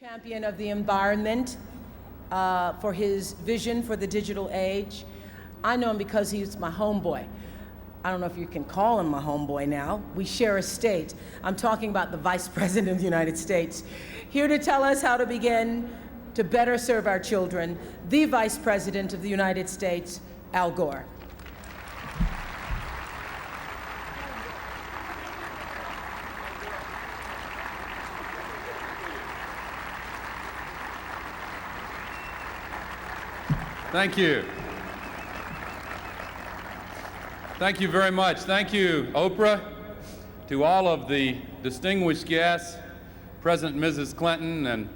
Champion of the environment for his vision for the digital age. I know him because he's my homeboy. I don't know if you can call him my homeboy now. We share a state. I'm talking about the Vice President of the United States. Here to tell us how to begin to better serve our children, the Vice President of the United States, Al Gore. Thank you. Thank you very much. Thank you, Oprah, to all of the distinguished guests, President and Mrs. Clinton, and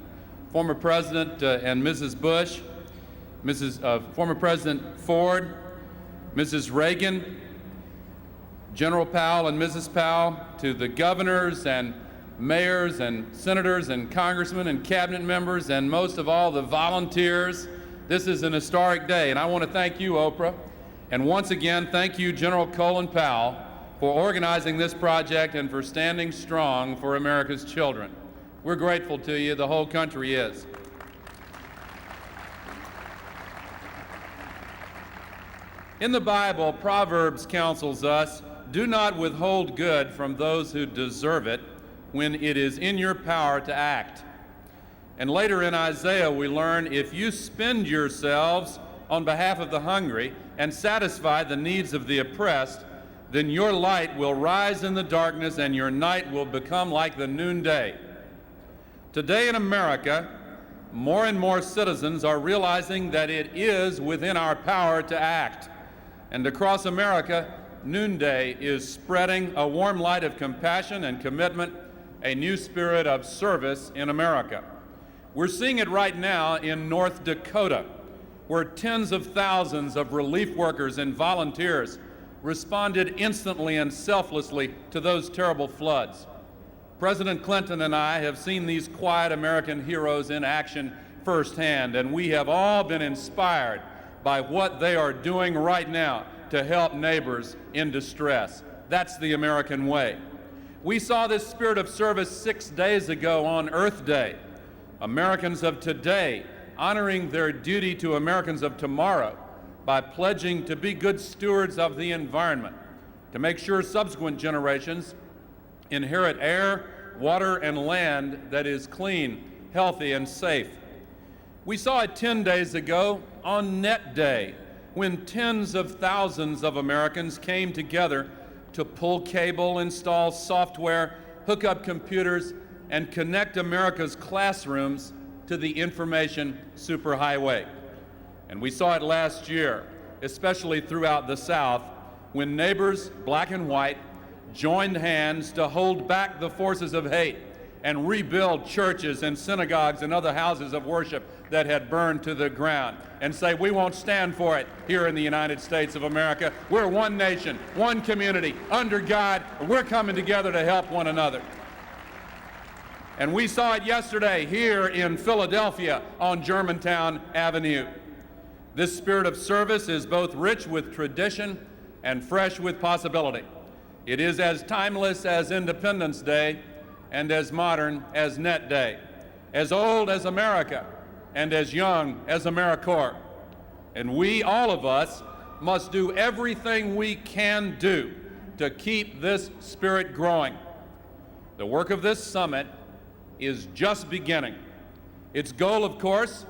former President and Mrs. Bush, former President Ford, Mrs. Reagan, General Powell and Mrs. Powell, to the governors and mayors and senators and congressmen and cabinet members, and most of all, the volunteers. This is an historic day, and I want to thank you, Oprah, and once again, thank you, General Colin Powell, for organizing this project and for standing strong for America's children. We're grateful to you, the whole country is. In the Bible, Proverbs counsels us, do not withhold good from those who deserve it when it is in your power to act. And later in Isaiah, we learn, if you spend yourselves on behalf of the hungry and satisfy the needs of the oppressed, then your light will rise in the darkness and your night will become like the noonday. Today in America, more and more citizens are realizing that it is within our power to act. And across America, noonday is spreading a warm light of compassion and commitment, a new spirit of service in America. We're seeing it right now in North Dakota, where tens of thousands of relief workers and volunteers responded instantly and selflessly to those terrible floods. President Clinton and I have seen these quiet American heroes in action firsthand, and we have all been inspired by what they are doing right now to help neighbors in distress. That's the American way. We saw this spirit of service 6 days ago on Earth Day. Americans of today honoring their duty to Americans of tomorrow by pledging to be good stewards of the environment, to make sure subsequent generations inherit air, water, and land that is clean, healthy, and safe. We saw it 10 days ago on Net Day, when tens of thousands of Americans came together to pull cable, install software, hook up computers, and connect America's classrooms to the information superhighway. And we saw it last year, especially throughout the South, when neighbors, black and white, joined hands to hold back the forces of hate and rebuild churches and synagogues and other houses of worship that had burned to the ground, and say, we won't stand for it here in the United States of America. We're one nation, one community, under God, and we're coming together to help one another. And we saw it yesterday here in Philadelphia on Germantown Avenue. This spirit of service is both rich with tradition and fresh with possibility. It is as timeless as Independence Day and as modern as Net Day, as old as America and as young as AmeriCorps. And we, all of us, must do everything we can do to keep this spirit growing. The work of this summit is just beginning. Its goal, of course,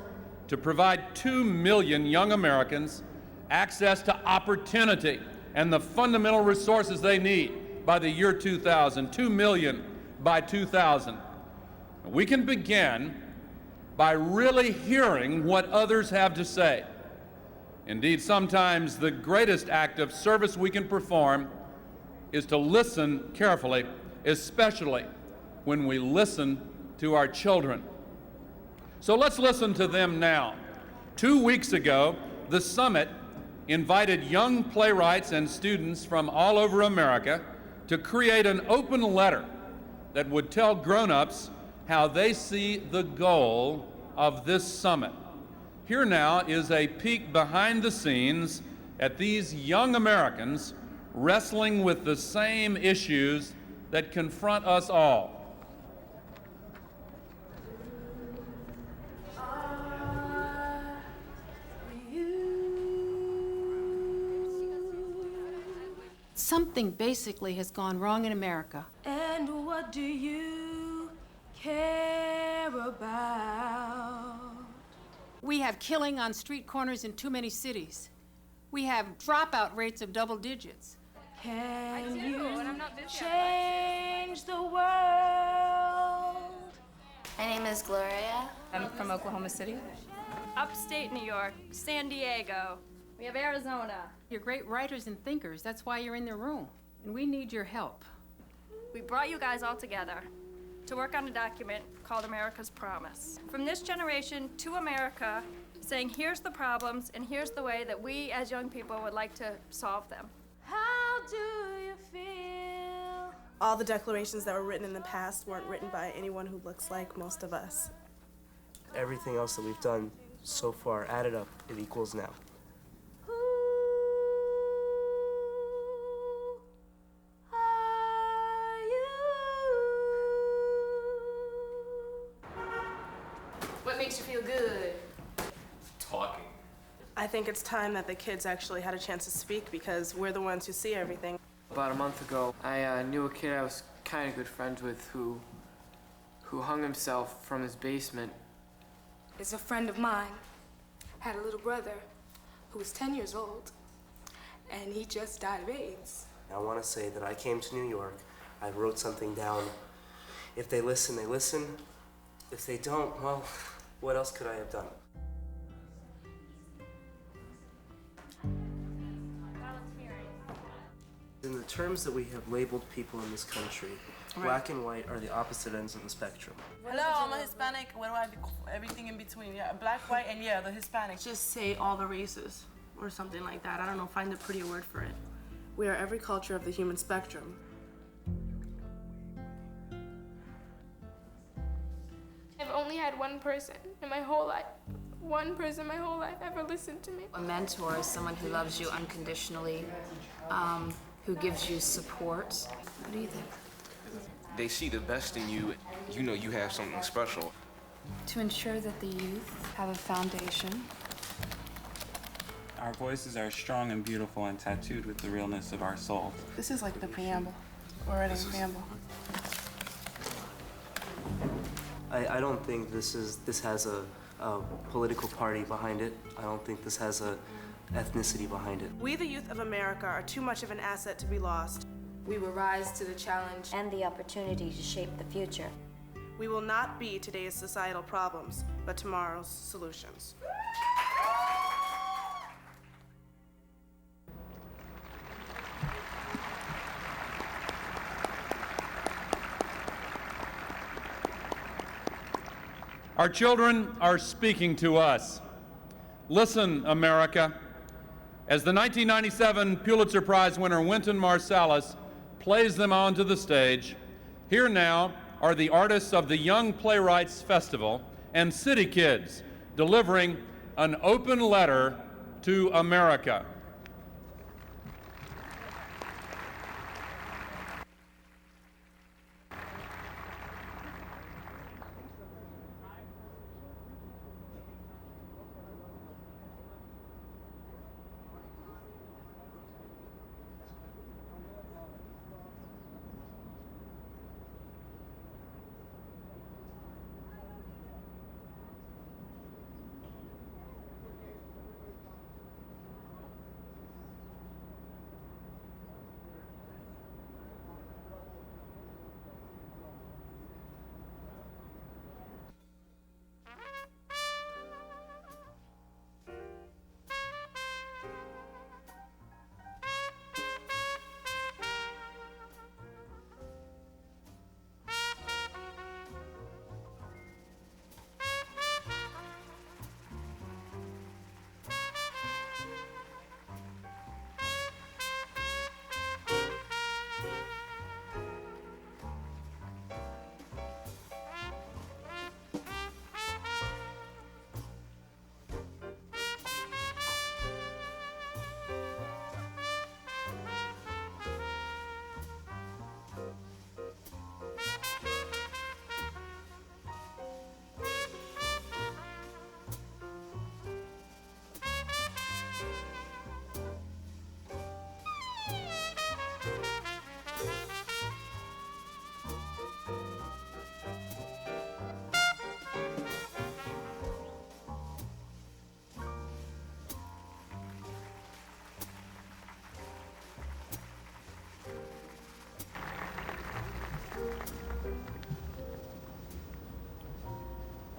to provide 2 million young Americans access to opportunity and the fundamental resources they need by the year 2000, 2 million by 2000. We can begin by really hearing what others have to say. Indeed, sometimes the greatest act of service we can perform is to listen carefully, especially when we listen to our children. So let's listen to them now. 2 weeks ago, the summit invited young playwrights and students from all over America to create an open letter that would tell grown-ups how they see the goal of this summit. Here now is a peek behind the scenes at these young Americans wrestling with the same issues that confront us all. Something basically has gone wrong in America. And what do you care about? We have killing on street corners in too many cities. We have dropout rates of double digits. Can you change the world? My name is Gloria. I'm from Oklahoma City. Upstate New York, San Diego. We have Arizona. You're great writers and thinkers. That's why you're in the room. And we need your help. We brought you guys all together to work on a document called America's Promise. From this generation to America, saying here's the problems and here's the way that we as young people would like to solve them. How do you feel? All the declarations that were written in the past weren't written by anyone who looks like most of us. Everything else that we've done so far added up, it equals now. Who are you? What makes you feel good? Talking. I think it's time that the kids actually had a chance to speak because we're the ones who see everything. About a month ago, I knew a kid I was kind of good friends with who hung himself from his basement. Is a friend of mine, had a little brother who was 10 years old, and he just died of AIDS. I want to say that I came to New York, I wrote something down. If they listen, they listen. If they don't, well, what else could I have done? In the terms that we have labeled people in this country, black and white are the opposite ends of the spectrum. Hello, I'm a Hispanic. What do I do? Everything in between. Yeah, black, white, and yeah, the Hispanic. Just say all the races or something like that. I don't know, find a prettier word for it. We are every culture of the human spectrum. I've only had one person in my whole life ever listened to me. A mentor is someone who loves you unconditionally, who gives you support. What do you think? They see the best in you. You know you have something special. To ensure that the youth have a foundation. Our voices are strong and beautiful and tattooed with the realness of our soul. This is like the preamble. We're writing a preamble. I don't think this has a political party behind it. I don't think this has a ethnicity behind it. We, the youth of America, are too much of an asset to be lost. We will rise to the challenge And the opportunity to shape the future. We will not be today's societal problems, but tomorrow's solutions. Our children are speaking to us. Listen, America. As the 1997 Pulitzer Prize winner Wynton Marsalis plays them onto the stage, here now are the artists of the Young Playwrights Festival and City Kids delivering an open letter to America.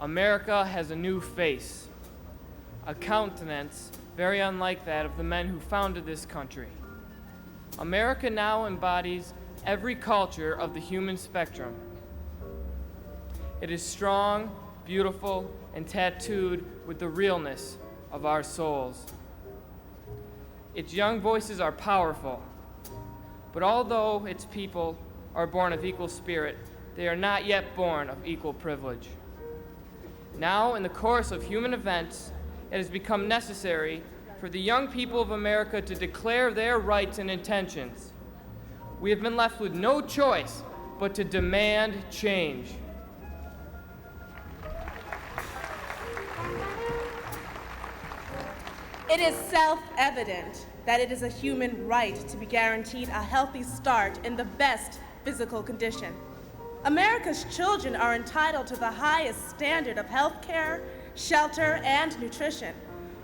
America has a new face, a countenance very unlike that of the men who founded this country. America now embodies every culture of the human spectrum. It is strong, beautiful, and tattooed with the realness of our souls. Its young voices are powerful, but although its people are born of equal spirit, they are not yet born of equal privilege. Now, in the course of human events, it has become necessary for the young people of America to declare their rights and intentions. We have been left with no choice but to demand change. It is self-evident that it is a human right to be guaranteed a healthy start in the best physical condition. America's children are entitled to the highest standard of health care, shelter, and nutrition.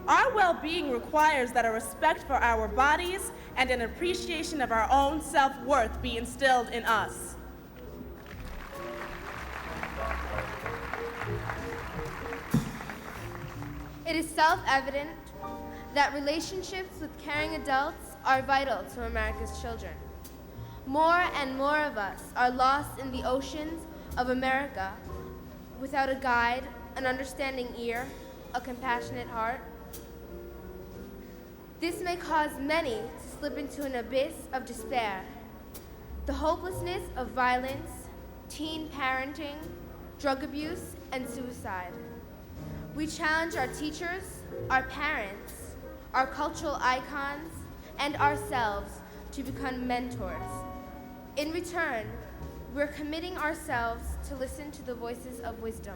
Our well-being requires that a respect for our bodies and an appreciation of our own self-worth be instilled in us. It is self-evident that relationships with caring adults are vital to America's children. More and more of us are lost in the oceans of America without a guide, an understanding ear, a compassionate heart. This may cause many to slip into an abyss of despair. The hopelessness of violence, teen parenting, drug abuse, and suicide. We challenge our teachers, our parents, our cultural icons, and ourselves to become mentors. In return, we're committing ourselves to listen to the voices of wisdom.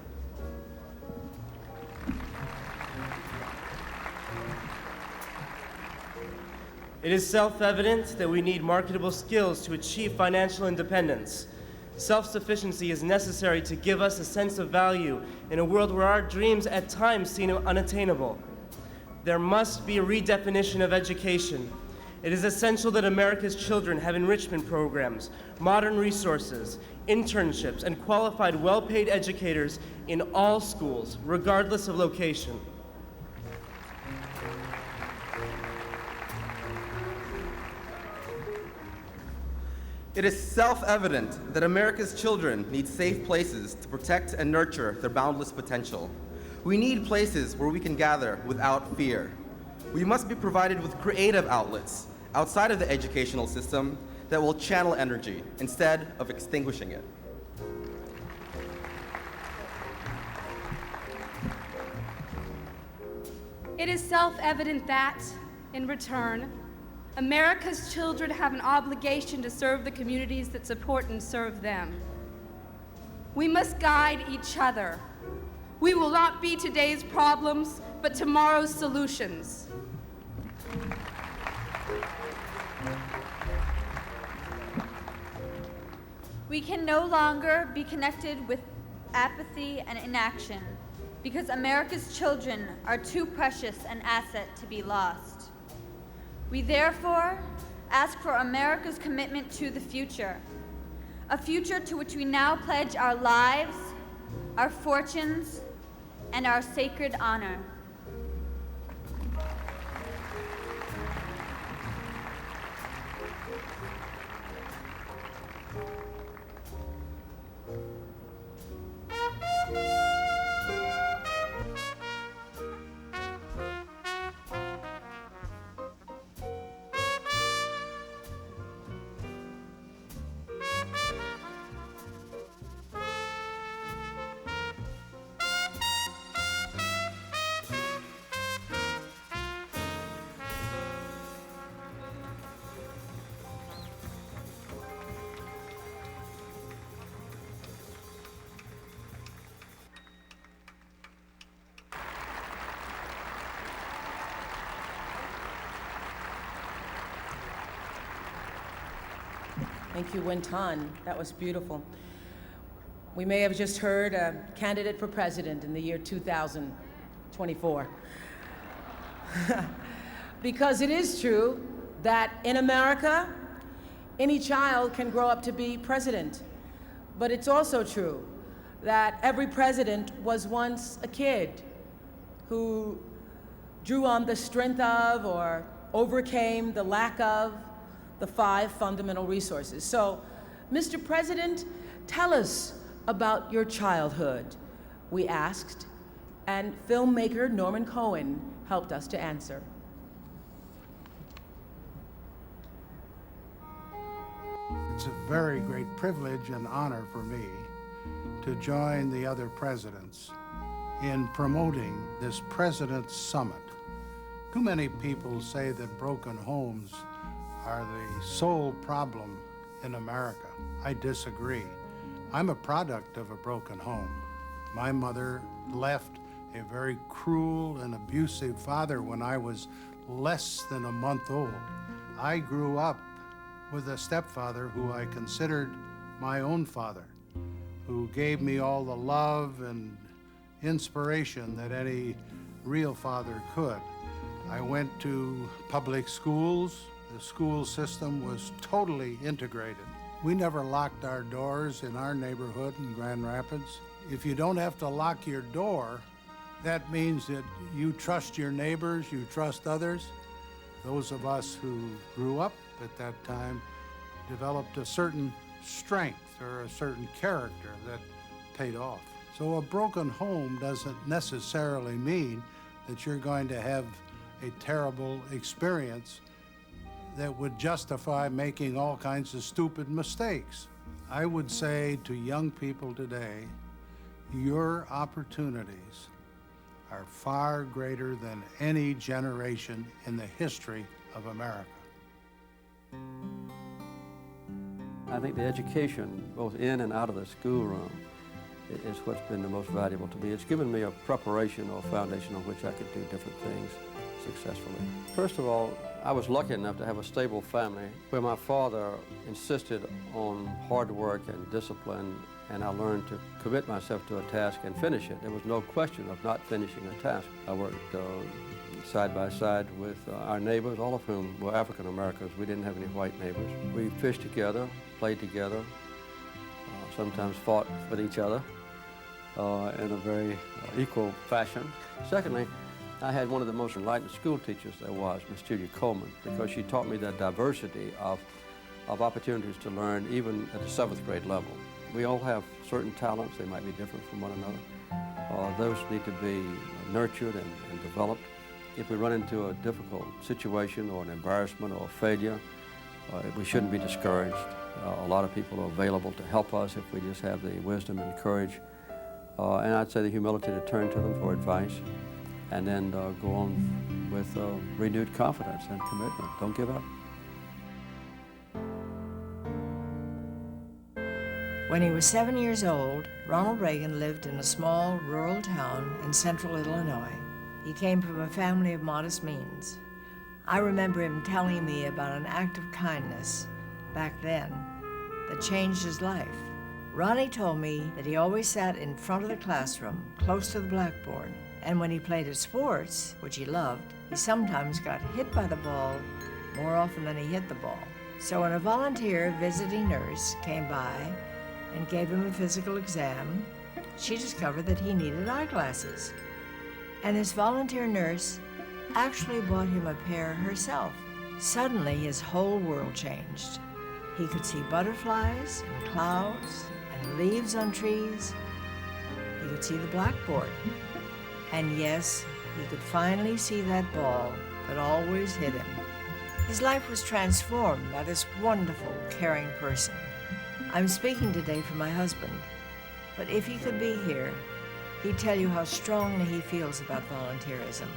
It is self-evident that we need marketable skills to achieve financial independence. Self-sufficiency is necessary to give us a sense of value in a world where our dreams at times seem unattainable. There must be a redefinition of education. It is essential that America's children have enrichment programs, modern resources, internships, and qualified, well-paid educators in all schools, regardless of location. It is self-evident that America's children need safe places to protect and nurture their boundless potential. We need places where we can gather without fear. We must be provided with creative outlets outside of the educational system that will channel energy instead of extinguishing it. It is self-evident that, in return, America's children have an obligation to serve the communities that support and serve them. We must guide each other. We will not be today's problems, but tomorrow's solutions. We can no longer be connected with apathy and inaction because America's children are too precious an asset to be lost. We therefore ask for America's commitment to the future, a future to which we now pledge our lives, our fortunes, and our sacred honor. Thank you, Winton. That was beautiful. We may have just heard a candidate for president in the year 2024. Because it is true that in America, any child can grow up to be president. But it's also true that every president was once a kid who drew on the strength of or overcame the lack of the 5 fundamental resources. So, Mr. President, tell us about your childhood, we asked, and filmmaker Norman Cohen helped us to answer. It's a very great privilege and honor for me to join the other presidents in promoting this President's Summit. Too many people say that broken homes are the sole problem in America. I disagree. I'm a product of a broken home. My mother left a very cruel and abusive father when I was less than a month old. I grew up with a stepfather who I considered my own father, who gave me all the love and inspiration that any real father could. I went to public schools. The school system was totally integrated. We never locked our doors in our neighborhood in Grand Rapids. If you don't have to lock your door, that means that you trust your neighbors, you trust others. Those of us who grew up at that time developed a certain strength or a certain character that paid off. So a broken home doesn't necessarily mean that you're going to have a terrible experience that would justify making all kinds of stupid mistakes. I would say to young people today, your opportunities are far greater than any generation in the history of America. I think the education, both in and out of the schoolroom, is what's been the most valuable to me. It's given me a preparation or foundation on which I could do different things successfully. First of all, I was lucky enough to have a stable family where my father insisted on hard work and discipline, and I learned to commit myself to a task and finish it. There was no question of not finishing a task. I worked side by side with our neighbors, all of whom were African Americans. We didn't have any white neighbors. We fished together, played together, sometimes fought with each other in a very equal fashion. Secondly, I had one of the most enlightened school teachers there was, Miss Julia Coleman, because she taught me the diversity of opportunities to learn even at the 7th grade level. We all have certain talents. They might be different from one another. Those need to be nurtured and developed. If we run into a difficult situation or an embarrassment or a failure, we shouldn't be discouraged. A lot of people are available to help us if we just have the wisdom and courage. And I'd say the humility to turn to them for advice, and then go on with renewed confidence and commitment. Don't give up. When he was 7 years old, Ronald Reagan lived in a small rural town in central Illinois. He came from a family of modest means. I remember him telling me about an act of kindness back then that changed his life. Ronnie told me that he always sat in front of the classroom, close to the blackboard, and when he played at sports, which he loved, he sometimes got hit by the ball more often than he hit the ball. So when a volunteer visiting nurse came by and gave him a physical exam, she discovered that he needed eyeglasses. And this volunteer nurse actually bought him a pair herself. Suddenly, his whole world changed. He could see butterflies and clouds and leaves on trees. He could see the blackboard. And yes, he could finally see that ball that always hit him. His life was transformed by this wonderful, caring person. I'm speaking today for my husband, but if he could be here, he'd tell you how strongly he feels about volunteerism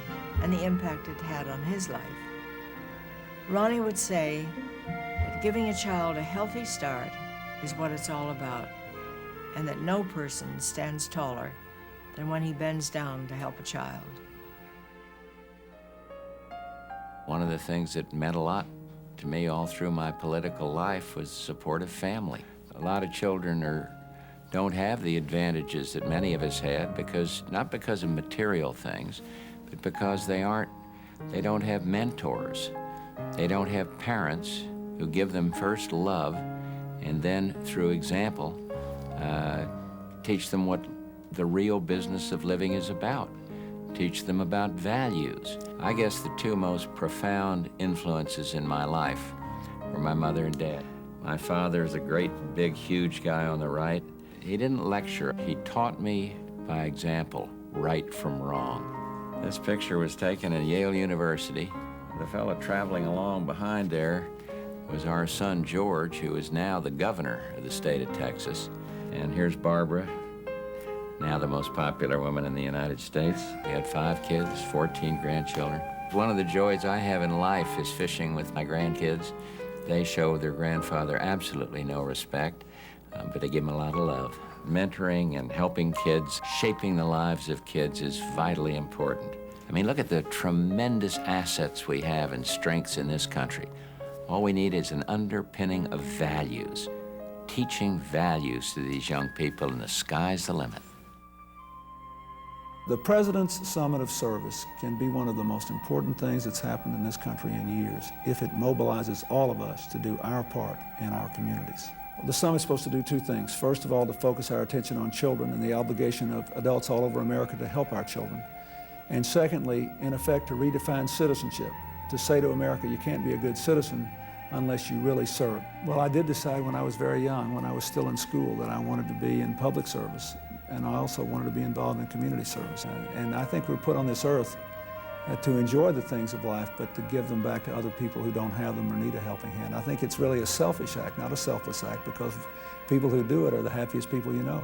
and the impact it had on his life. Ronnie would say that giving a child a healthy start is what it's all about, and that no person stands taller than when he bends down to help a child. One of the things that meant a lot to me all through my political life was supportive family. A lot of children don't have the advantages that many of us had, not because of material things, but because they don't have mentors. They don't have parents who give them first love and then, through example, Teach them what the real business of living is about. Teach them about values. I guess the two most profound influences in my life were my mother and dad. My father is a great, big, huge guy on the right. He didn't lecture. He taught me by example, right from wrong. This picture was taken at Yale University. The fellow traveling along behind there was our son, George, who is now the governor of the state of Texas. And here's Barbara, now the most popular woman in the United States. We had 5 kids, 14 grandchildren. One of the joys I have in life is fishing with my grandkids. They show their grandfather absolutely no respect, but they give him a lot of love. Mentoring and helping kids, shaping the lives of kids is vitally important. I mean, look at the tremendous assets we have and strengths in this country. All we need is an underpinning of values. Teaching values to these young people, and the sky's the limit. The President's Summit of Service can be one of the most important things that's happened in this country in years if it mobilizes all of us to do our part in our communities. The summit's supposed to do 2 things. First of all, to focus our attention on children and the obligation of adults all over America to help our children. And secondly, in effect, to redefine citizenship, to say to America, you can't be a good citizen unless you really serve. Well, I did decide when I was very young, when I was still in school, that I wanted to be in public service, and I also wanted to be involved in community service. And I think we're put on this earth to enjoy the things of life, but to give them back to other people who don't have them or need a helping hand. I think it's really a selfish act, not a selfless act, because people who do it are the happiest people you know.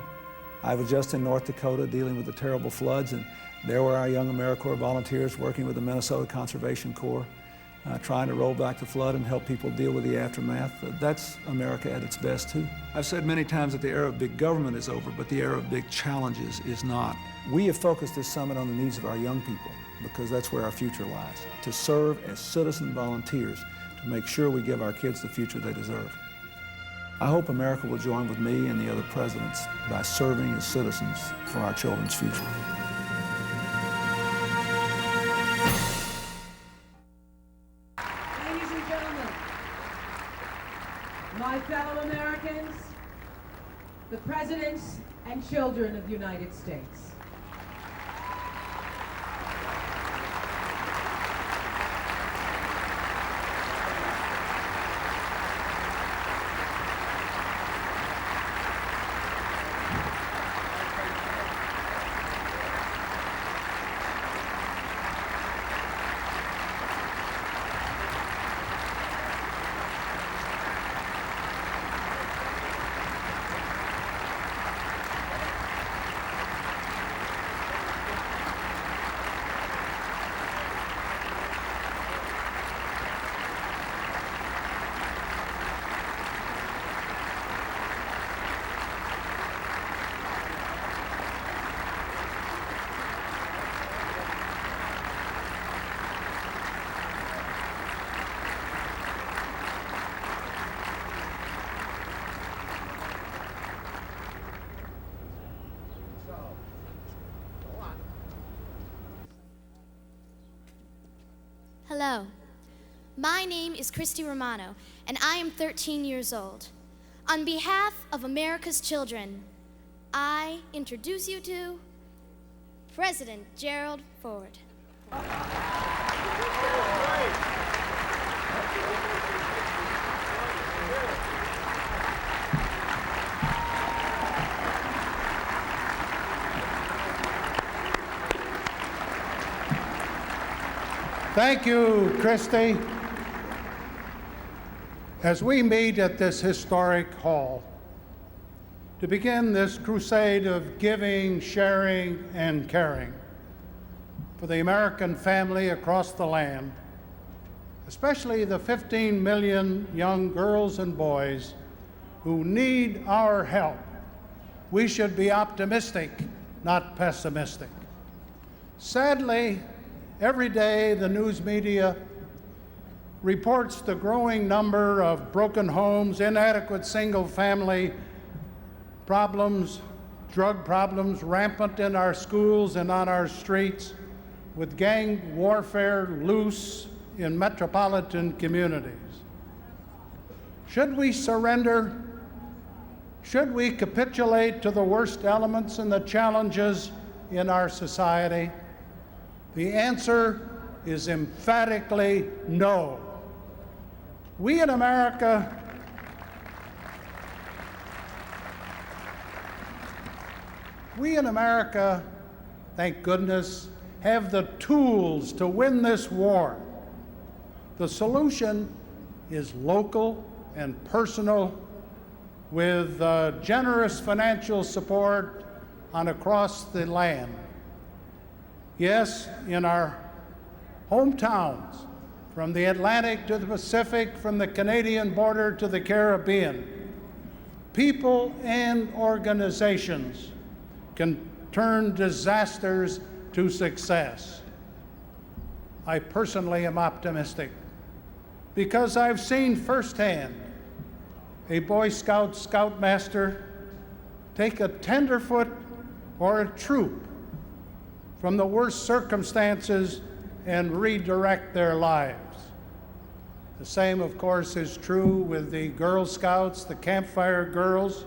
I was just in North Dakota dealing with the terrible floods, and there were our young AmeriCorps volunteers working with the Minnesota Conservation Corps, trying to roll back the flood and help people deal with the aftermath. That's America at its best, too. I've said many times that the era of big government is over, but the era of big challenges is not. We have focused this summit on the needs of our young people, because that's where our future lies, to serve as citizen volunteers to make sure we give our kids the future they deserve. I hope America will join with me and the other presidents by serving as citizens for our children's future. Ladies and gentlemen, my fellow Americans, the presidents and children of the United States. Hello, my name is Christy Romano, and I am 13 years old. On behalf of America's children, I introduce you to President Gerald Ford. Thank you, Christy. As we meet at this historic hall to begin this crusade of giving, sharing, and caring for the American family across the land, especially the 15 million young girls and boys who need our help, we should be optimistic, not pessimistic. Sadly, every day the news media reports the growing number of broken homes, inadequate single-family problems, drug problems rampant in our schools and on our streets, with gang warfare loose in metropolitan communities. Should we surrender Should we capitulate to the worst elements and the challenges in our society? The answer is emphatically no. We in America thank goodness, have the tools to win this war. The solution is local and personal, with generous financial support on across the land. Yes, in our hometowns, from the Atlantic to the Pacific, from the Canadian border to the Caribbean, people and organizations can turn disasters to success. I personally am optimistic because I've seen firsthand a Boy Scout scoutmaster take a tenderfoot or a troop from the worst circumstances and redirect their lives. The same, of course, is true with the Girl Scouts, the Campfire Girls.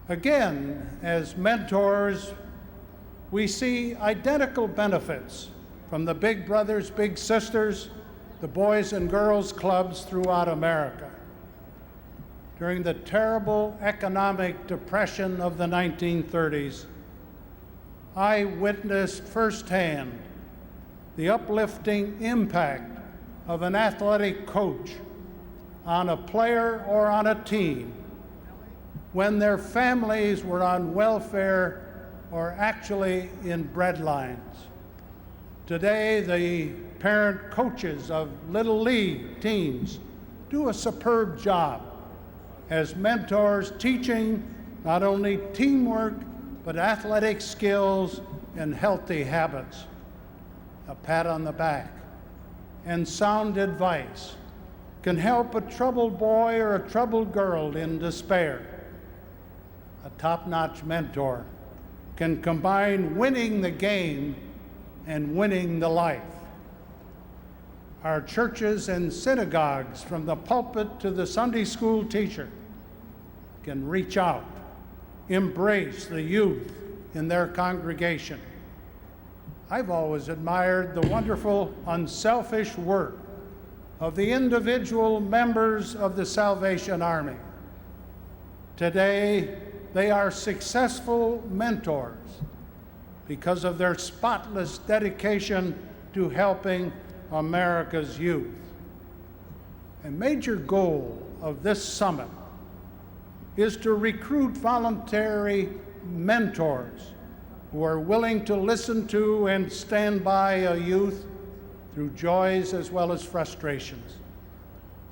Again, as mentors, we see identical benefits from the Big Brothers, Big Sisters, the Boys and Girls Clubs throughout America. During the terrible economic depression of the 1930s, I witnessed firsthand the uplifting impact of an athletic coach on a player or on a team when their families were on welfare or actually in breadlines. Today, the parent coaches of Little League teams do a superb job as mentors, teaching not only teamwork, but athletic skills and healthy habits. A pat on the back and sound advice can help a troubled boy or a troubled girl in despair. A top-notch mentor can combine winning the game and winning the life. Our churches and synagogues, from the pulpit to the Sunday school teacher, can reach out, embrace the youth in their congregation. I've always admired the wonderful, unselfish work of the individual members of the Salvation Army. Today, they are successful mentors because of their spotless dedication to helping America's youth. A major goal of this summit is to recruit voluntary mentors who are willing to listen to and stand by a youth through joys as well as frustrations.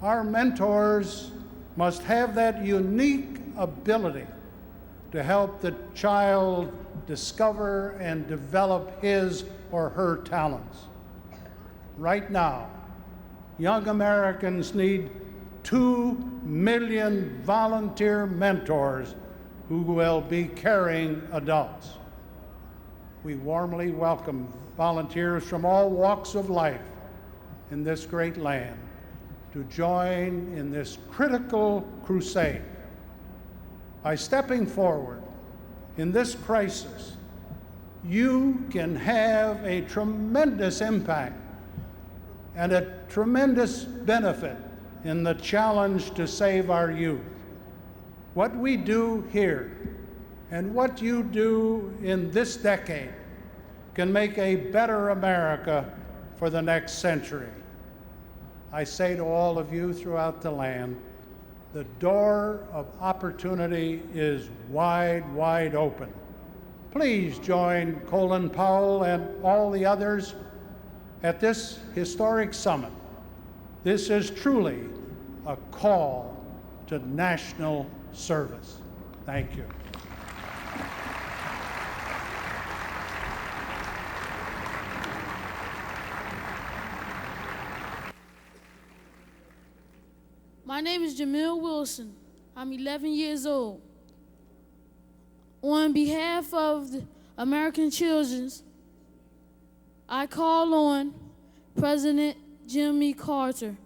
Our mentors must have that unique ability to help the child discover and develop his or her talents. Right now, young Americans need 2 million volunteer mentors who will be caring adults. We warmly welcome volunteers from all walks of life in this great land to join in this critical crusade. By stepping forward in this crisis, you can have a tremendous impact and a tremendous benefit in the challenge to save our youth. What we do here and what you do in this decade can make a better America for the next century. I say to all of you throughout the land, the door of opportunity is wide, wide open. Please join Colin Powell and all the others at this historic summit. This is truly a call to national service. Thank you. My name is Jamil Wilson. I'm 11 years old. On behalf of the American children, I call on President Jimmy Carter.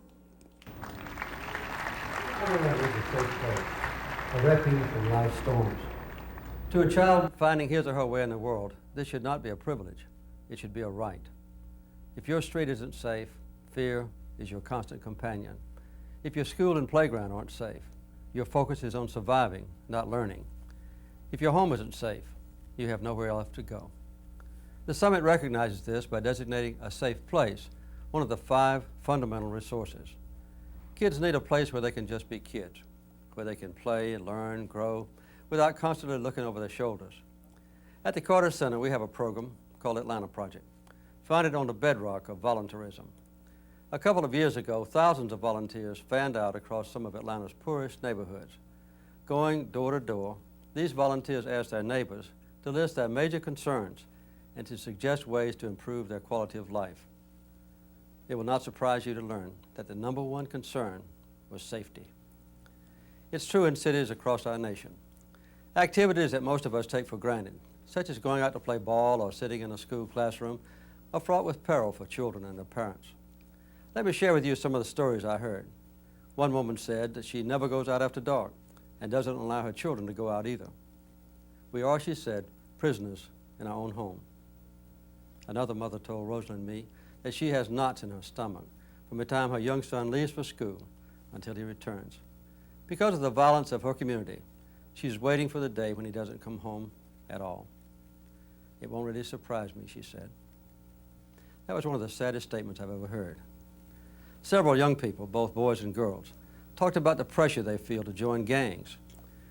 Everyone needs a safe place, a refuge from life's storms. To a child finding his or her way in the world, this should not be a privilege. It should be a right. If your street isn't safe, fear is your constant companion. If your school and playground aren't safe, your focus is on surviving, not learning. If your home isn't safe, you have nowhere else to go. The summit recognizes this by designating a safe place one of the 5 fundamental resources. Kids need a place where they can just be kids, where they can play, learn, grow, without constantly looking over their shoulders. At the Carter Center, we have a program called Atlanta Project, founded on the bedrock of volunteerism. A couple of years ago, thousands of volunteers fanned out across some of Atlanta's poorest neighborhoods. Going door to door, these volunteers asked their neighbors to list their major concerns and to suggest ways to improve their quality of life. It will not surprise you to learn that the #1 concern was safety. It's true in cities across our nation. Activities that most of us take for granted, such as going out to play ball or sitting in a school classroom, are fraught with peril for children and their parents. Let me share with you some of the stories I heard. One woman said that she never goes out after dark and doesn't allow her children to go out either. We are, she said, prisoners in our own home. Another mother told Rosalind and me that she has knots in her stomach from the time her young son leaves for school until he returns. Because of the violence of her community, she's waiting for the day when he doesn't come home at all. It won't really surprise me, she said. That was one of the saddest statements I've ever heard. Several young people, both boys and girls, talked about the pressure they feel to join gangs.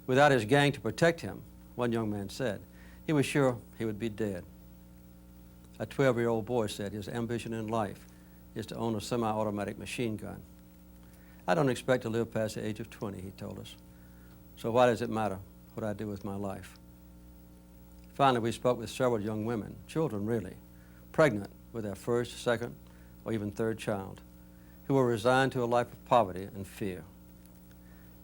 Without his gang to protect him, one young man said, he was sure he would be dead. A 12-year-old boy said his ambition in life is to own a semi-automatic machine gun. I don't expect to live past the age of 20, he told us. So why does it matter what I do with my life? Finally, we spoke with several young women, children really, pregnant with their first, second, or even third child, who were resigned to a life of poverty and fear.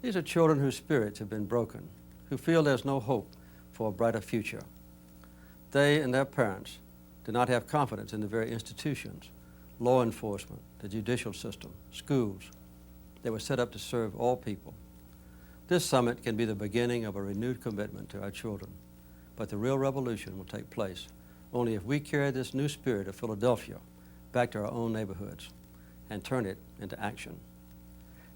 These are children whose spirits have been broken, who feel there's no hope for a brighter future. They and their parents do not have confidence in the very institutions, law enforcement, the judicial system, schools, that were set up to serve all people. This summit can be the beginning of a renewed commitment to our children, but the real revolution will take place only if we carry this new spirit of Philadelphia back to our own neighborhoods and turn it into action.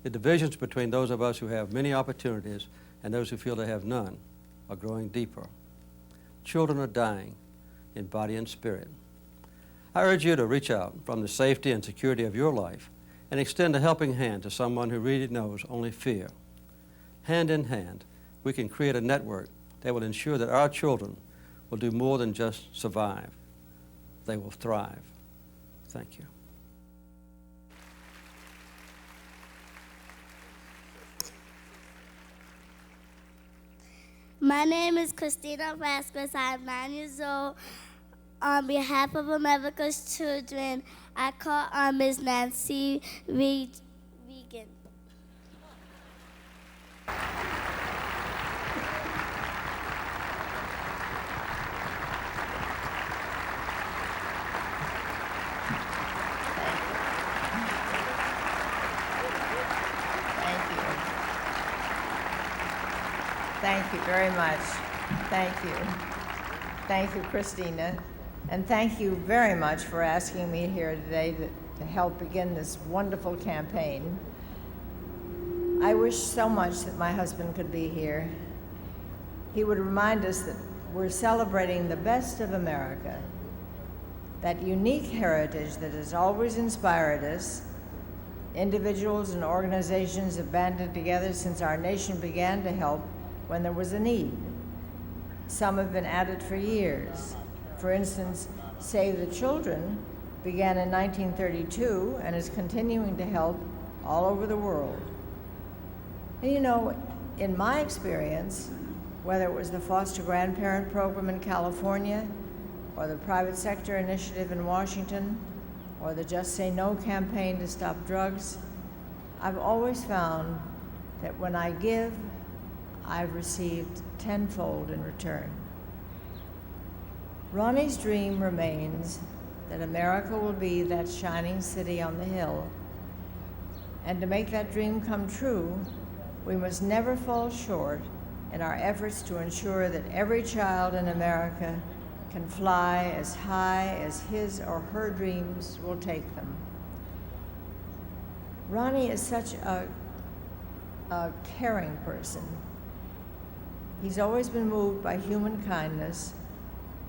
The divisions between those of us who have many opportunities and those who feel they have none are growing deeper. Children are dying in body and spirit. I urge you to reach out from the safety and security of your life and extend a helping hand to someone who really knows only fear. Hand in hand, we can create a network that will ensure that our children will do more than just survive. They will thrive. Thank you. My name is Christina Vasquez. I'm 9 years old. On behalf of America's children, I call on Ms. Nancy Regan. Thank you very much. Thank you. Thank you, Christina. And thank you very much for asking me here today to help begin this wonderful campaign. I wish so much that my husband could be here. He would remind us that we're celebrating the best of America, that unique heritage that has always inspired us. Individuals and organizations have banded together since our nation began to help when there was a need. Some have been at it for years. For instance, Save the Children began in 1932 and is continuing to help all over the world. And you know, in my experience, whether it was the foster grandparent program in California, or the private sector initiative in Washington, or the Just Say No campaign to stop drugs, I've always found that when I give, I've received tenfold in return. Ronnie's dream remains that America will be that shining city on the hill. And to make that dream come true, We must never fall short in our efforts to ensure that every child in America can fly as high as his or her dreams will take them. Ronnie is such a caring person. He's always been moved by human kindness.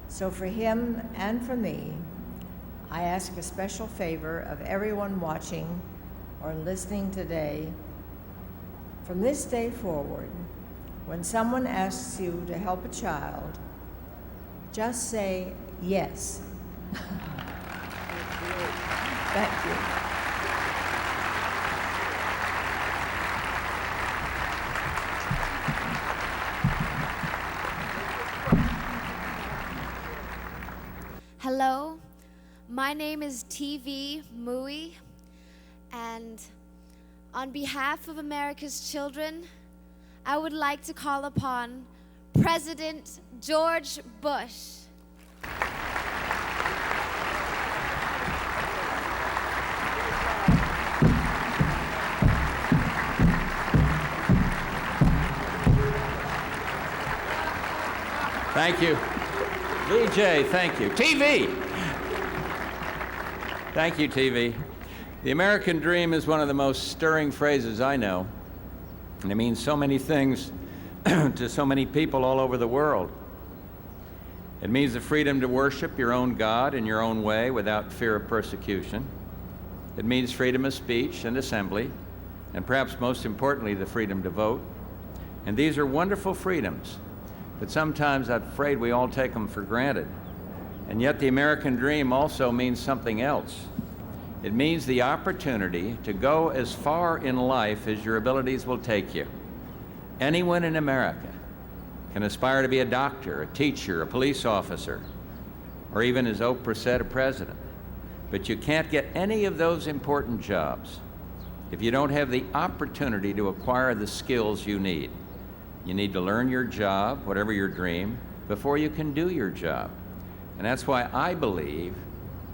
So for him and for me, I ask a special favor of everyone watching or listening today. From this day forward, when someone asks you to help a child, just say yes. Thank you. Hello, my name is TV Mui, and on behalf of America's children, I would like to call upon President George Bush. Thank you. VJ, thank you. TV! Thank you, TV. The American dream is one of the most stirring phrases I know, and it means so many things to so many people all over the world. It means the freedom to worship your own God in your own way without fear of persecution. It means freedom of speech and assembly, and perhaps most importantly, the freedom to vote. And these are wonderful freedoms, but sometimes I'm afraid we all take them for granted. And yet the American dream also means something else. It means the opportunity to go as far in life as your abilities will take you. Anyone in America can aspire to be a doctor, a teacher, a police officer, or even, as Oprah said, a president. But you can't get any of those important jobs if you don't have the opportunity to acquire the skills you need. You need to learn your job, whatever your dream, before you can do your job. And that's why I believe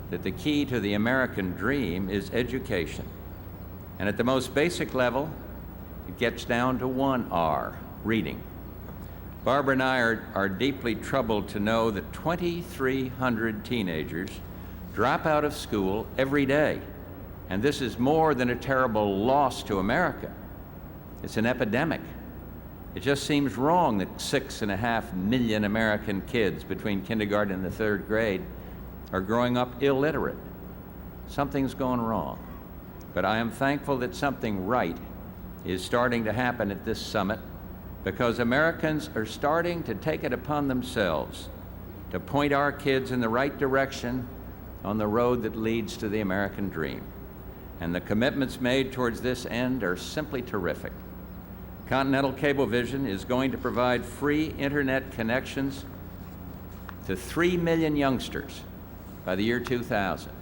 that the key to the American dream is education. And at the most basic level, it gets down to one R, reading. Barbara and I are deeply troubled to know that 2,300 teenagers drop out of school every day. And this is more than a terrible loss to America. It's an epidemic. It just seems wrong that 6.5 million American kids between kindergarten and the 3rd grade are growing up illiterate. Something's going wrong. But I am thankful that something right is starting to happen at this summit, because Americans are starting to take it upon themselves to point our kids in the right direction on the road that leads to the American dream. And the commitments made towards this end are simply terrific. Continental Cablevision is going to provide free internet connections to 3 million youngsters by the year 2000.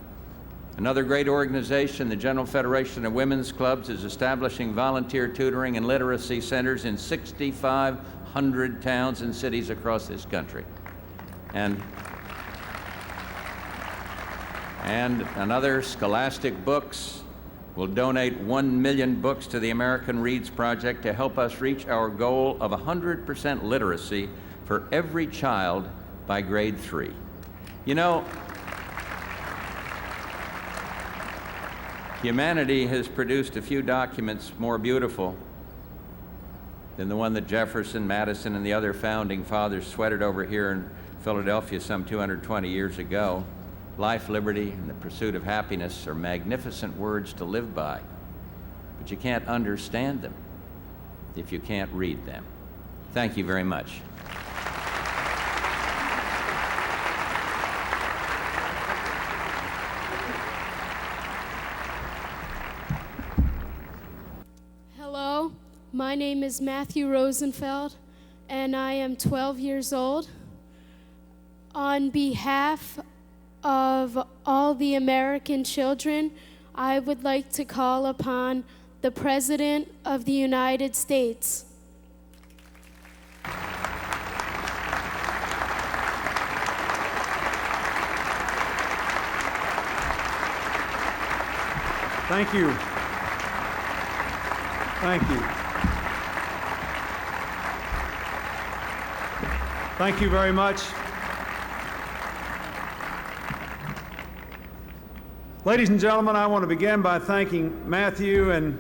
Another great organization, the General Federation of Women's Clubs, is establishing volunteer tutoring and literacy centers in 6,500 towns and cities across this country. And another, Scholastic Books, will donate 1 million books to the American Reads Project to help us reach our goal of 100% literacy for every child by grade 3. You know, humanity has produced a few documents more beautiful than the one that Jefferson, Madison, and the other founding fathers sweated over here in Philadelphia some 220 years ago. Life, liberty, and the pursuit of happiness are magnificent words to live by, but you can't understand them if you can't read them. Thank you very much. Hello, my name is Matthew Rosenfeld, and I am 12 years old. On behalf of all the American children, I would like to call upon the President of the United States. Thank you. Thank you. Thank you very much. Ladies and gentlemen, I want to begin by thanking Matthew and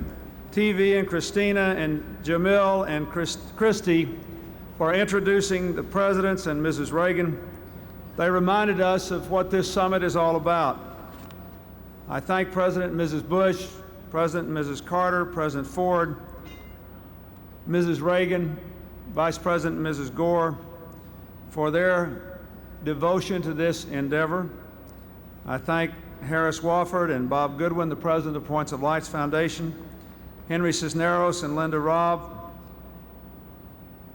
TV and Christina and Jamil and Christy for introducing the presidents and Mrs. Reagan. They reminded us of what this summit is all about. I thank President and Mrs. Bush, President and Mrs. Carter, President Ford, Mrs. Reagan, Vice President and Mrs. Gore for their devotion to this endeavor. I thank Harris Wofford and Bob Goodwin, the president of Points of Lights Foundation, Henry Cisneros and Linda Robb,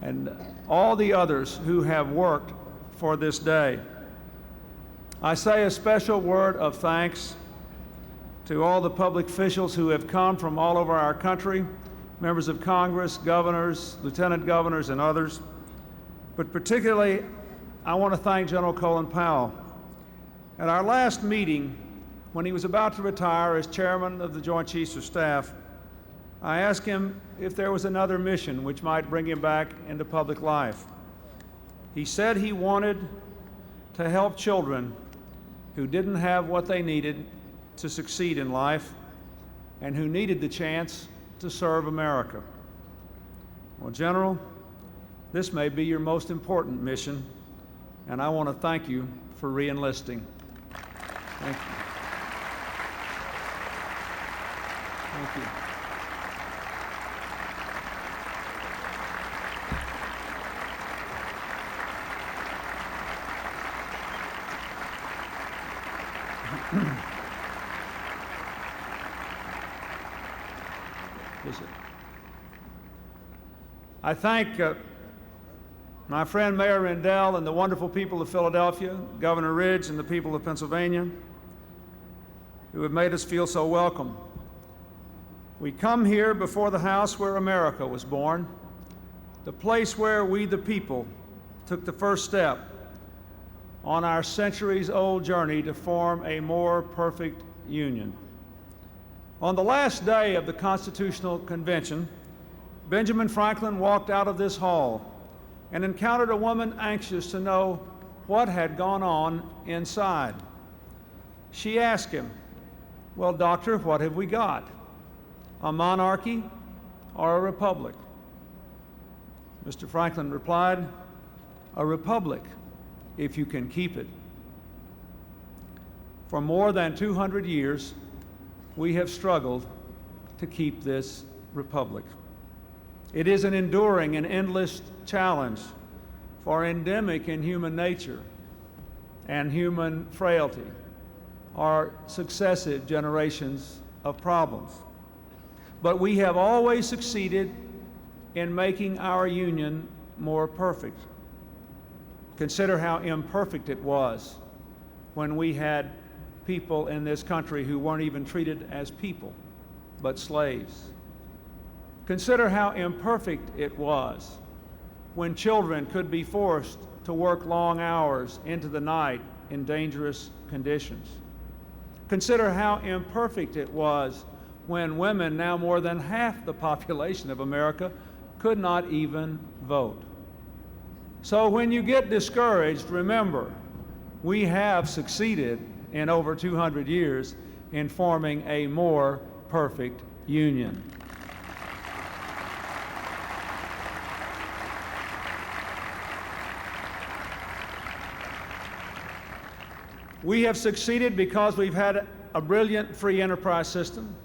and all the others who have worked for this day. I say a special word of thanks to all the public officials who have come from all over our country, members of Congress, governors, lieutenant governors, and others. But particularly, I want to thank General Colin Powell. At our last meeting, when he was about to retire as chairman of the Joint Chiefs of Staff, I asked him if there was another mission which might bring him back into public life. He said he wanted to help children who didn't have what they needed to succeed in life and who needed the chance to serve America. Well, General, this may be your most important mission, and I want to thank you for re-enlisting. Thank you. Thank you. I thank my friend Mayor Rendell and the wonderful people of Philadelphia, Governor Ridge and the people of Pennsylvania, who have made us feel so welcome. We come here before the house where America was born, the place where we, the people, took the first step on our centuries-old journey to form a more perfect union. On the last day of the Constitutional Convention, Benjamin Franklin walked out of this hall and encountered a woman anxious to know what had gone on inside. She asked him, "Well, doctor, what have we got? A monarchy or a republic?" Mr. Franklin replied, "A republic, if you can keep it." For more than 200 years, we have struggled to keep this republic. It is an enduring and endless challenge, for endemic in human nature and human frailty are successive generations of problems. But we have always succeeded in making our union more perfect. Consider how imperfect it was when we had people in this country who weren't even treated as people, but slaves. Consider how imperfect it was when children could be forced to work long hours into the night in dangerous conditions. Consider how imperfect it was when women, now more than half the population of America, could not even vote. So when you get discouraged, remember, we have succeeded in over 200 years in forming a more perfect union. We have succeeded because we've had a brilliant free enterprise system.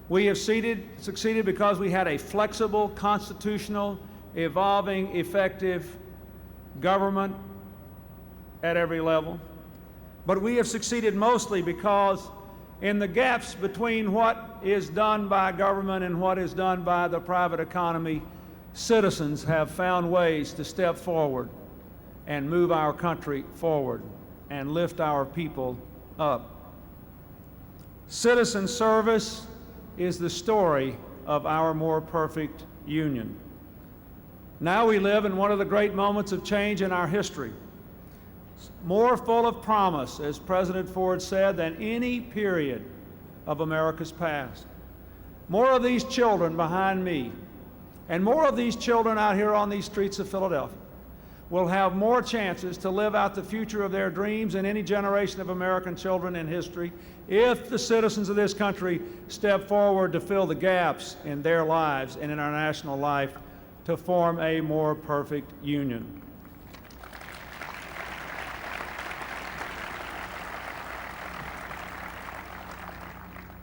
We have succeeded because we had a flexible, constitutional, evolving, effective government at every level. But we have succeeded mostly because in the gaps between what is done by government and what is done by the private economy, citizens have found ways to step forward and move our country forward and lift our people up. Citizen service is the story of our more perfect union. Now we live in one of the great moments of change in our history, more full of promise, as President Ford said, than any period of America's past. More of these children behind me, and more of these children out here on these streets of Philadelphia, will have more chances to live out the future of their dreams than any generation of American children in history if the citizens of this country step forward to fill the gaps in their lives and in our national life to form a more perfect union.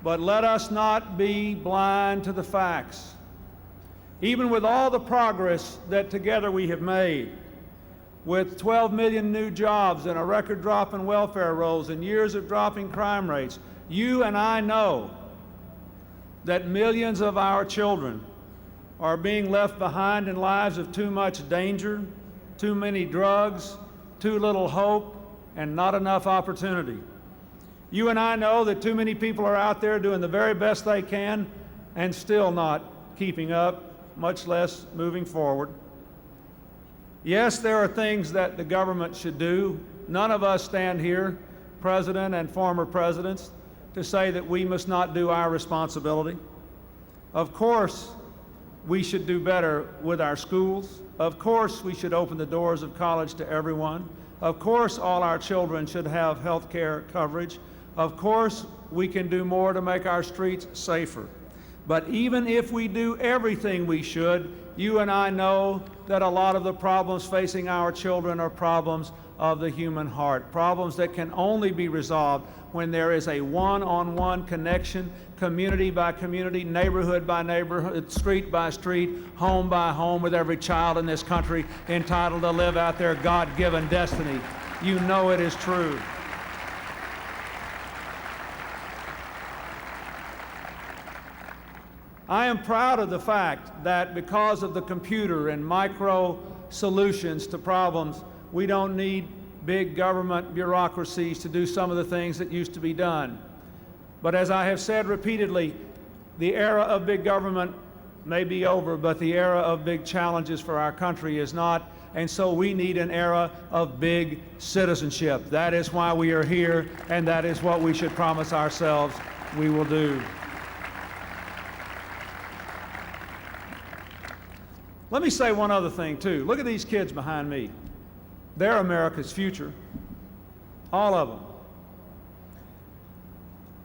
But let us not be blind to the facts. Even with all the progress that together we have made, with 12 million new jobs and a record drop in welfare rolls and years of dropping crime rates, you and I know that millions of our children are being left behind in lives of too much danger, too many drugs, too little hope, and not enough opportunity. You and I know that too many people are out there doing the very best they can and still not keeping up, much less moving forward. Yes, there are things that the government should do. None of us stand here, President and former presidents, to say that we must not do our responsibility. Of course, we should do better with our schools. Of course, we should open the doors of college to everyone. Of course, all our children should have health care coverage. Of course, we can do more to make our streets safer. But even if we do everything we should, you and I know that a lot of the problems facing our children are problems of the human heart, problems that can only be resolved when there is a one-on-one connection, community by community, neighborhood by neighborhood, street by street, home by home, with every child in this country entitled to live out their God-given destiny. You know it is true. I am proud of the fact that because of the computer and micro solutions to problems, we don't need big government bureaucracies to do some of the things that used to be done. But as I have said repeatedly, the era of big government may be over, but the era of big challenges for our country is not, and so we need an era of big citizenship. That is why we are here, and that is what we should promise ourselves we will do. Let me say one other thing, too. Look at these kids behind me. They're America's future, all of them.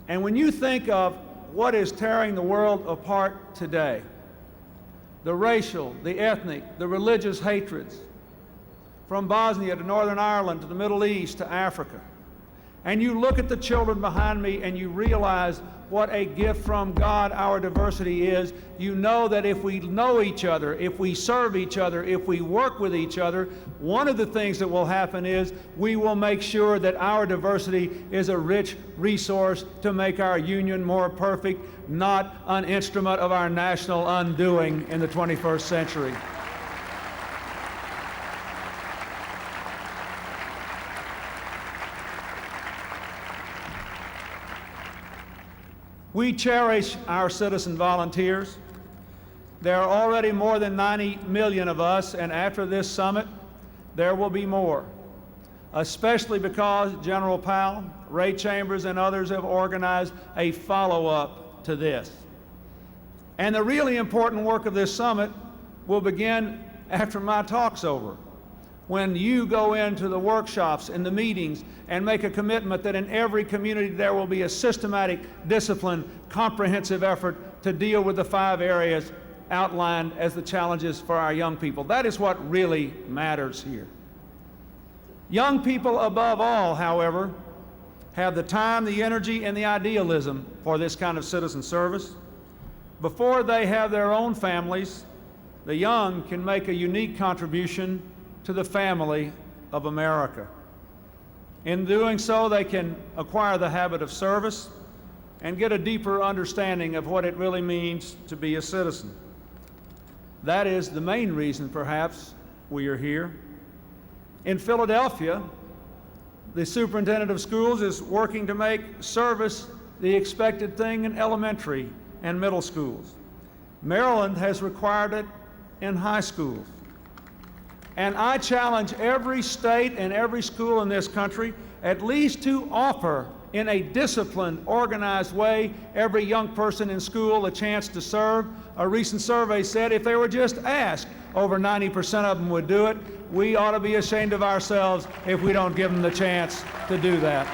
And when you think of what is tearing the world apart today, the racial, the ethnic, the religious hatreds, from Bosnia to Northern Ireland to the Middle East to Africa, and you look at the children behind me and you realize what a gift from God our diversity is, you know that if we know each other, if we serve each other, if we work with each other, one of the things that will happen is we will make sure that our diversity is a rich resource to make our union more perfect, not an instrument of our national undoing in the 21st century. We cherish our citizen volunteers. There are already more than 90 million of us, and after this summit, there will be more, especially because General Powell, Ray Chambers, and others have organized a follow-up to this. And the really important work of this summit will begin after my talk's over, when you go into the workshops and the meetings and make a commitment that in every community there will be a systematic, disciplined, comprehensive effort to deal with the 5 areas outlined as the challenges for our young people. That is what really matters here. Young people above all, however, have the time, the energy, and the idealism for this kind of citizen service. Before they have their own families, the young can make a unique contribution to the family of America. In doing so, they can acquire the habit of service and get a deeper understanding of what it really means to be a citizen. That is the main reason, perhaps, we are here. In Philadelphia, the superintendent of schools is working to make service the expected thing in elementary and middle schools. Maryland has required it in high schools. And I challenge every state and every school in this country at least to offer in a disciplined, organized way every young person in school a chance to serve. A recent survey said if they were just asked, over 90% of them would do it. We ought to be ashamed of ourselves if we don't give them the chance to do that.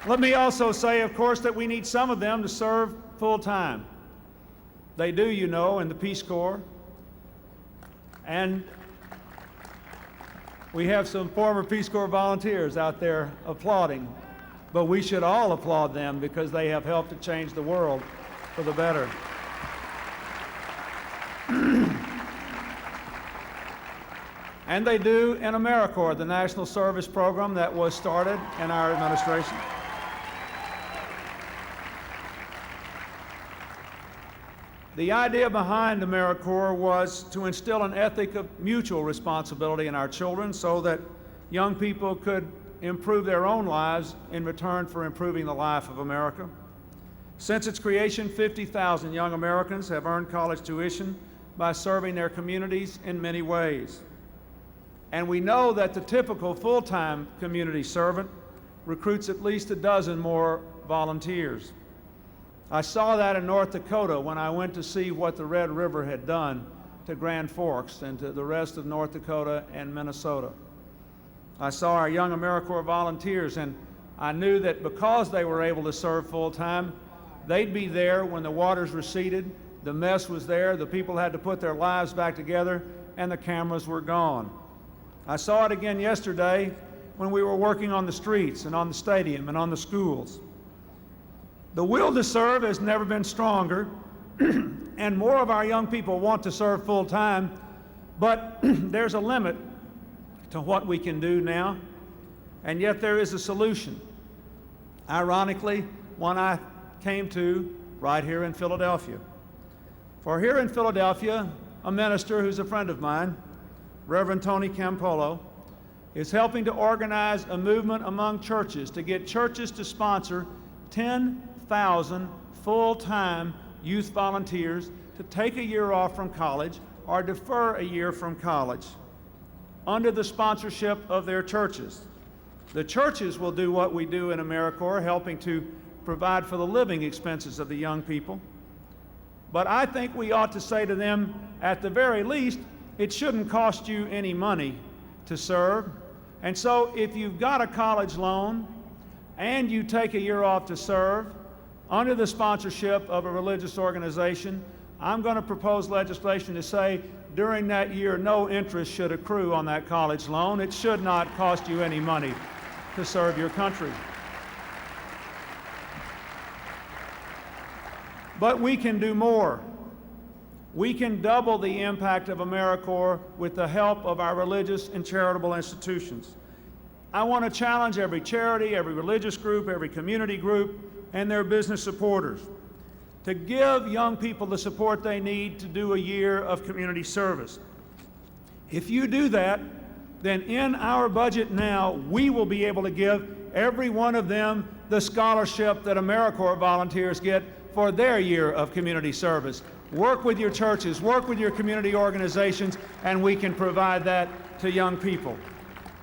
Let me also say, of course, that we need some of them to serve full-time. They do, you know, in the Peace Corps. And we have some former Peace Corps volunteers out there applauding, but we should all applaud them because they have helped to change the world for the better. And they do in AmeriCorps, the national service program that was started in our administration. The idea behind AmeriCorps was to instill an ethic of mutual responsibility in our children so that young people could improve their own lives in return for improving the life of America. Since its creation, 50,000 young Americans have earned college tuition by serving their communities in many ways. And we know that the typical full-time community servant recruits at least a dozen more volunteers. I saw that in North Dakota when I went to see what the Red River had done to Grand Forks and to the rest of North Dakota and Minnesota. I saw our young AmeriCorps volunteers, and I knew that because they were able to serve full-time, they'd be there when the waters receded, the mess was there, the people had to put their lives back together, and the cameras were gone. I saw it again yesterday when we were working on the streets and on the stadium and on the schools. The will to serve has never been stronger, and more of our young people want to serve full-time, but there's a limit to what we can do now, and yet there is a solution. Ironically, one I came to right here in Philadelphia. For here in Philadelphia, a minister who's a friend of mine, Reverend Tony Campolo, is helping to organize a movement among churches to get churches to sponsor 10,000 full-time youth volunteers to take a year off from college or defer a year from college under the sponsorship of their churches. The churches will do what we do in AmeriCorps, helping to provide for the living expenses of the young people. But I think we ought to say to them, at the very least, it shouldn't cost you any money to serve. And so if you've got a college loan and you take a year off to serve under the sponsorship of a religious organization, I'm going to propose legislation to say during that year no interest should accrue on that college loan. It should not cost you any money to serve your country. But we can do more. We can double the impact of AmeriCorps with the help of our religious and charitable institutions. I want to challenge every charity, every religious group, every community group, and their business supporters to give young people the support they need to do a year of community service. If you do that, then in our budget now, we will be able to give every one of them the scholarship that AmeriCorps volunteers get for their year of community service. Work with your churches, work with your community organizations, and we can provide that to young people.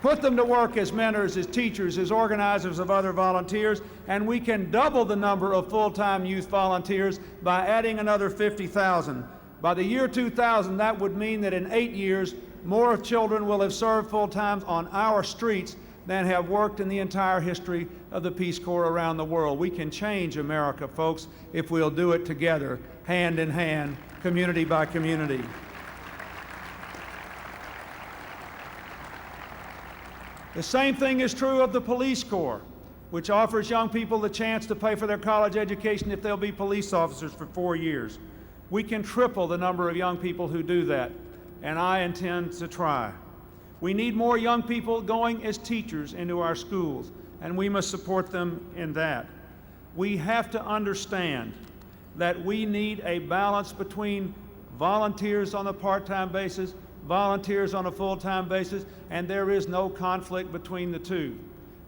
Put them to work as mentors, as teachers, as organizers of other volunteers, and we can double the number of full-time youth volunteers by adding another 50,000. By the year 2000, that would mean that in 8 years, more children will have served full-time on our streets than have worked in the entire history of the Peace Corps around the world. We can change America, folks, if we'll do it together, hand in hand, community by community. The same thing is true of the Police Corps, which offers young people the chance to pay for their college education if they'll be police officers for 4 years. We can triple the number of young people who do that, and I intend to try. We need more young people going as teachers into our schools, and we must support them in that. We have to understand that we need a balance between volunteers on a part-time basis, volunteers on a full-time basis, and there is no conflict between the two.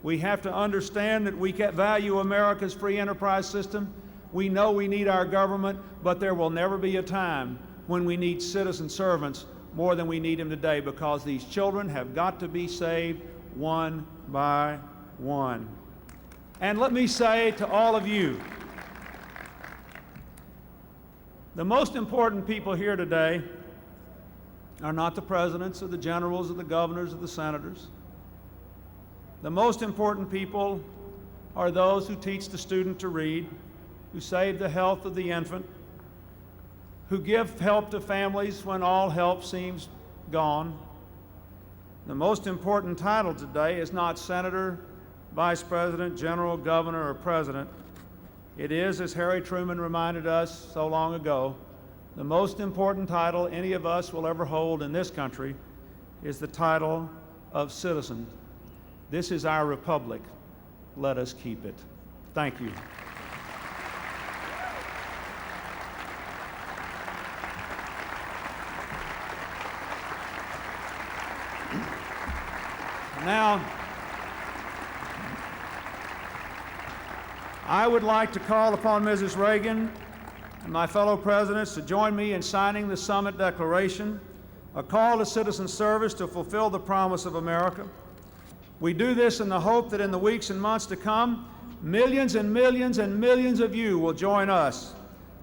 We have to understand that we value America's free enterprise system. We know we need our government, but there will never be a time when we need citizen servants more than we need them today, because these children have got to be saved one by one. And let me say to all of you, the most important people here today are not the presidents or the generals or the governors or the senators. The most important people are those who teach the student to read, who save the health of the infant, who give help to families when all help seems gone. The most important title today is not senator, vice president, general, governor, or president. It is, as Harry Truman reminded us so long ago, the most important title any of us will ever hold in this country is the title of citizen. This is our republic. Let us keep it. Thank you. Now, I would like to call upon Mrs. Reagan and my fellow presidents to join me in signing the Summit Declaration, a call to citizen service to fulfill the promise of America. We do this in the hope that in the weeks and months to come, millions and millions and millions of you will join us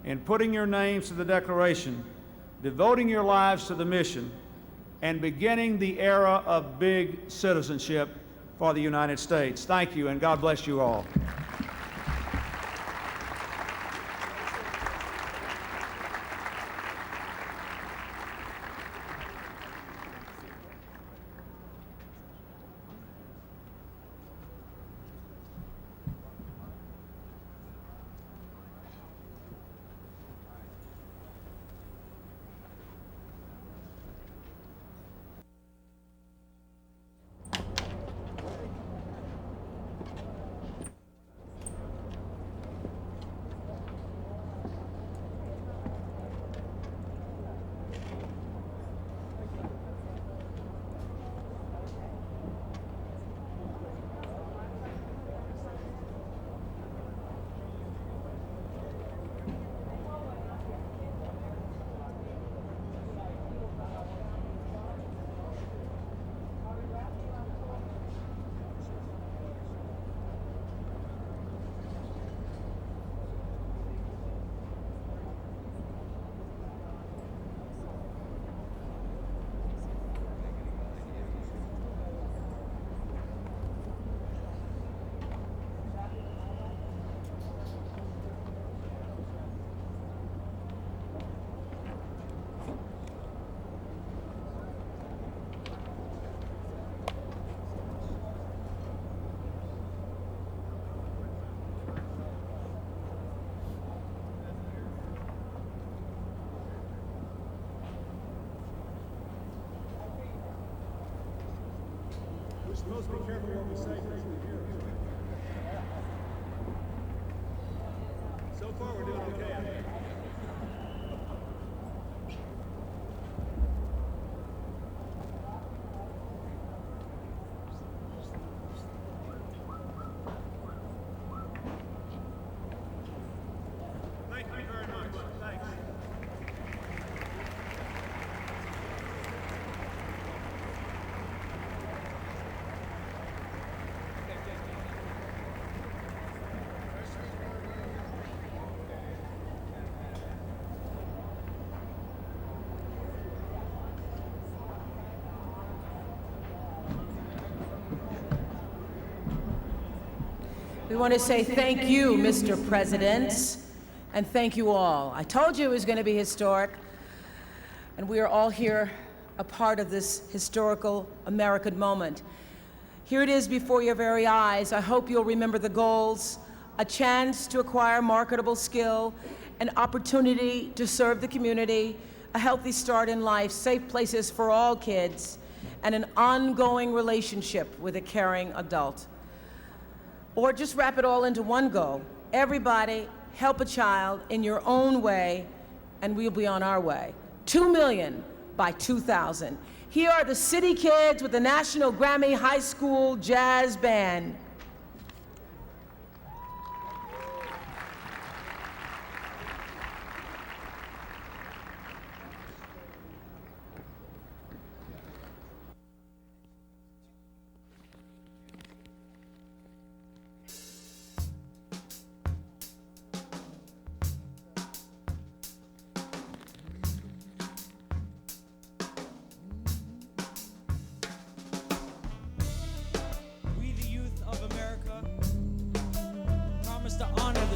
in putting your names to the Declaration, devoting your lives to the mission, and beginning the era of big citizenship for the United States. Thank you, and God bless you all. We're supposed to be careful what we say. So far, we're doing okay, I think. Thank you very much. Thanks. We want to say thank you, Mr. President, and thank you all. I told you it was going to be historic, and we are all here a part of this historical American moment. Here it is before your very eyes. I hope you'll remember the goals: a chance to acquire marketable skill, an opportunity to serve the community, a healthy start in life, safe places for all kids, and an ongoing relationship with a caring adult. Or just wrap it all into one goal. Everybody help a child in your own way, and we'll be on our way. 2 million by 2000. Here are the City Kids with the National Grammy High School Jazz Band.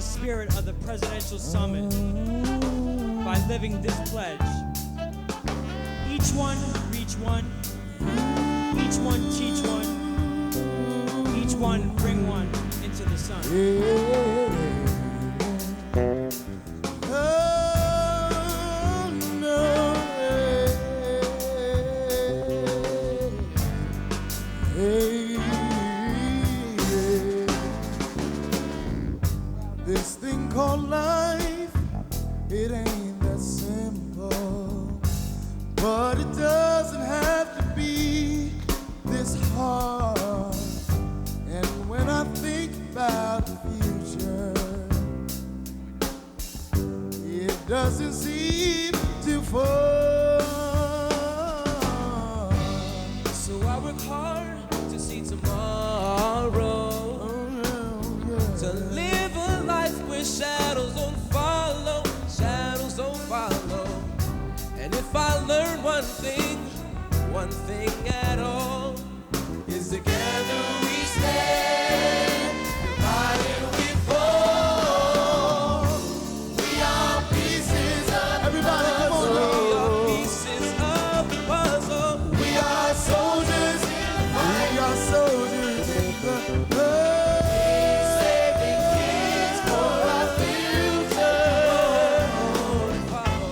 the spirit of the presidential summit by living this pledge. Each one reach one, each one teach one, each one bring one into the sun. This thing called life, it ain't that simple, but it doesn't have to be this hard. And when I think about the future, it doesn't seem too far. So I work hard to see tomorrow, to live a life where shadows don't follow, shadows don't follow. And if I learn one thing at all, is together we stand, divided we fall. We are pieces of everybody, the puzzle. We are pieces of the puzzle. We are soldiers in the fight. We are soldiers in the fight. Saving kids for our future.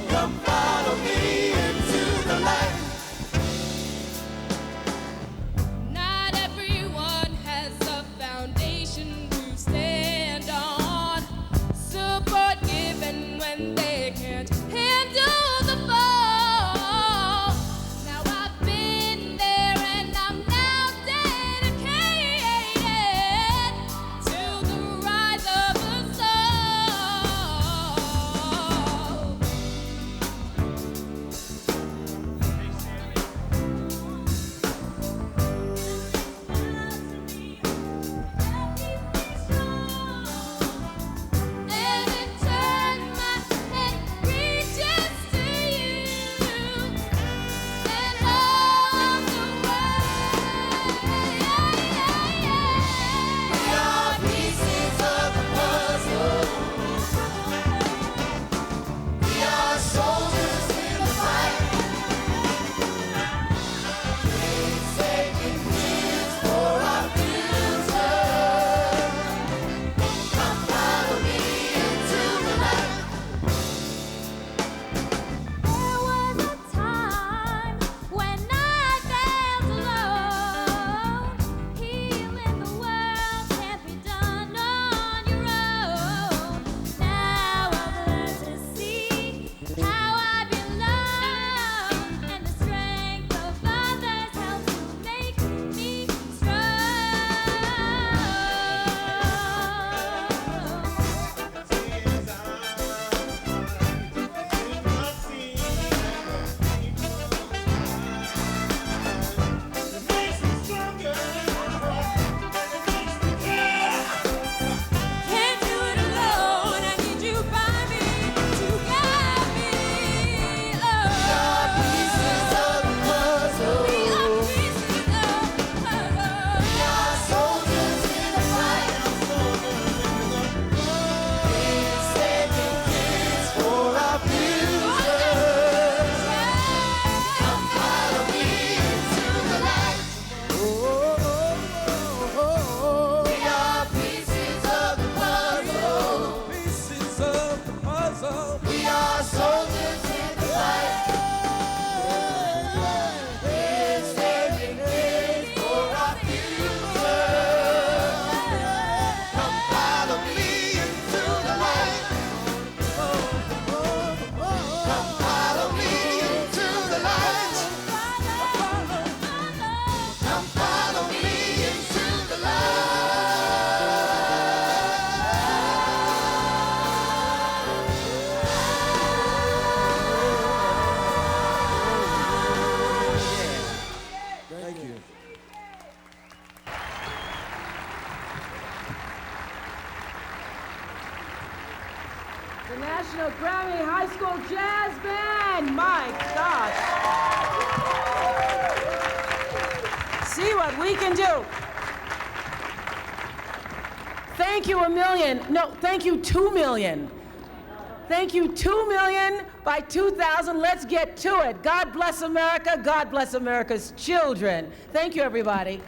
Come follow me into the light. Not everyone has a foundation to stand on. Support given when they can't handle the fall. Now I've been there and I'm now dedicated to the rise of the soul. And in turn my head reaches to you and all the way. We are pieces of the puzzle. We are soldiers in the fight. Saving kids for our future. Come follow me into the light. There was a time when I felt alone. Healing the world can't be done on your own. Now I've learned to see how I belong, and the strength of others helps to make me Can't do it alone. I need you by me to guide me. Oh, we are pieces of the puzzle. We are pieces of the puzzle. We are soldiers in the fight. Saving kids for our future. Come follow me into the light. We are pieces of the puzzle. Pieces of the puzzle. We are soldiers in the fight. Saving kids for our future. Come follow me into the light. Come follow me into the light. Come follow me into the Thank you. The National Grammy High School Jazz Band. My gosh. See what we can do. Thank Thank you, 1 million. No, thank you, 2 million. Thank you, 2 million by 2000. Let's get to it. God bless America. God bless America's children. Thank you, everybody.